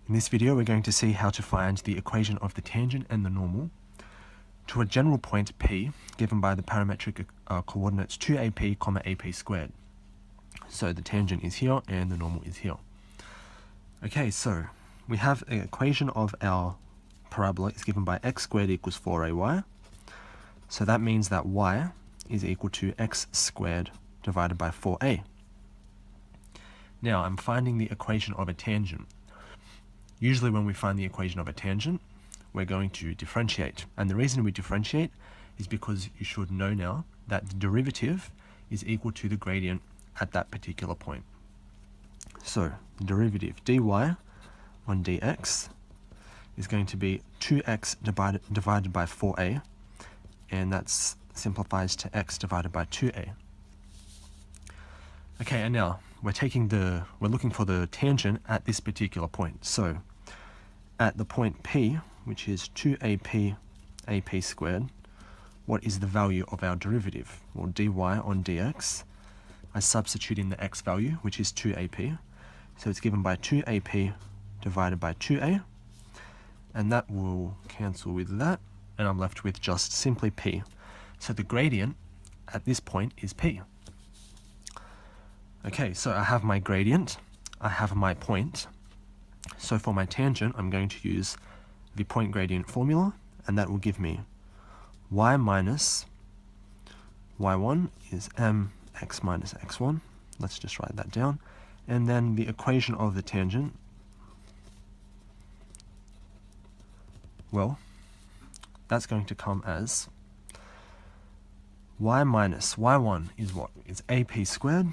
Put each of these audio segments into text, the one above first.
In this video, we're going to see how to find the equation of the tangent and the normal to a general point P given by the parametric coordinates 2AP, AP squared. So the tangent is here and the normal is here. Okay, so we have an equation of our parabola is given by x squared equals 4ay. So that means that y is equal to x squared divided by 4a. Now I'm finding the equation of a tangent. Usually when we find the equation of a tangent, we're going to differentiate. And the reason we differentiate is because you should know now that the derivative is equal to the gradient at that particular point. So the derivative dy on dx is going to be 2x divided by 4a, and that simplifies to x divided by 2a. Okay, and now we're looking for the tangent at this particular point. So at the point P, which is 2AP AP squared, what is the value of our derivative? Well, dy on dx, I substitute in the x value, which is 2AP. So it's given by 2AP divided by 2a, and that will cancel with that, and I'm left with just simply P. So the gradient at this point is P. Okay, so I have my gradient, I have my point. So for my tangent, I'm going to use the point gradient formula, and that will give me y minus y1 is mx minus x1. Let's just write that down. And then the equation of the tangent, well, that's going to come as y minus y1 is what? Is ap squared.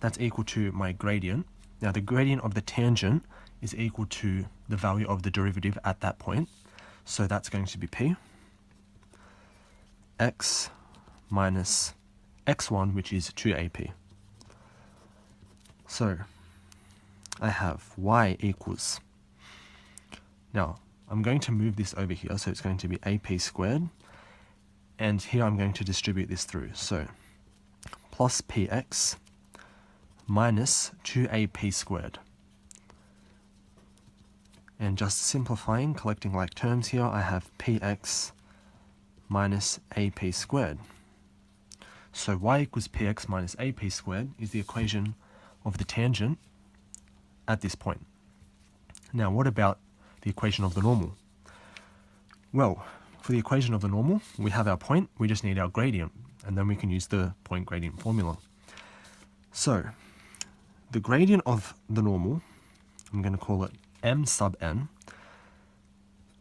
That's equal to my gradient. Now the gradient of the tangent is equal to the value of the derivative at that point. So that's going to be P. X minus X1, which is 2AP. So I have Y equals, now I'm going to move this over here, so it's going to be AP squared. And here I'm going to distribute this through. So plus PX minus 2AP squared. And just simplifying, collecting like terms here, I have px minus ap squared. So y equals px minus ap squared is the equation of the tangent at this point. Now what about the equation of the normal? Well, for the equation of the normal, we have our point, we just need our gradient, and then we can use the point gradient formula. So the gradient of the normal, I'm going to call it m sub n,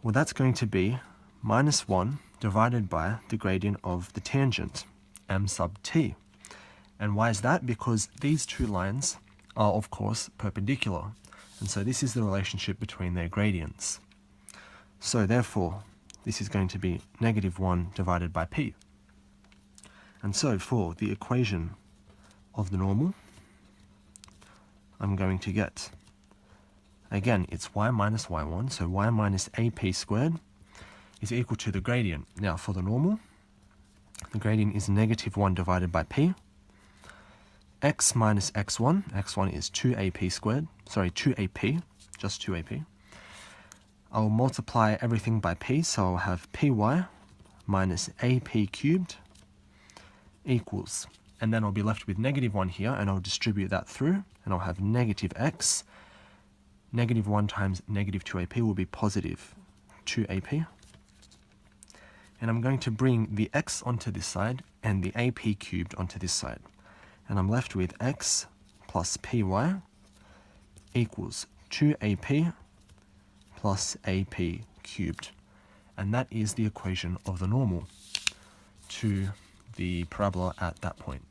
well that's going to be minus 1 divided by the gradient of the tangent, m sub t. And why is that? Because these two lines are of course perpendicular, and so this is the relationship between their gradients. So therefore this is going to be negative 1 divided by p. And so for the equation of the normal, I'm going to get, again, it's y minus y1, so y minus ap squared is equal to the gradient. Now for the normal, the gradient is negative 1 divided by p. X minus x1, x1 is 2ap squared, sorry, 2ap, just 2ap. I'll multiply everything by p, so I'll have py minus ap cubed equals, and then I'll be left with negative 1 here, and I'll distribute that through, and I'll have negative x. Negative 1 times negative 2ap will be positive 2ap. And I'm going to bring the x onto this side and the ap cubed onto this side. And I'm left with x plus py equals 2ap plus ap cubed. And that is the equation of the normal to the parabola at that point.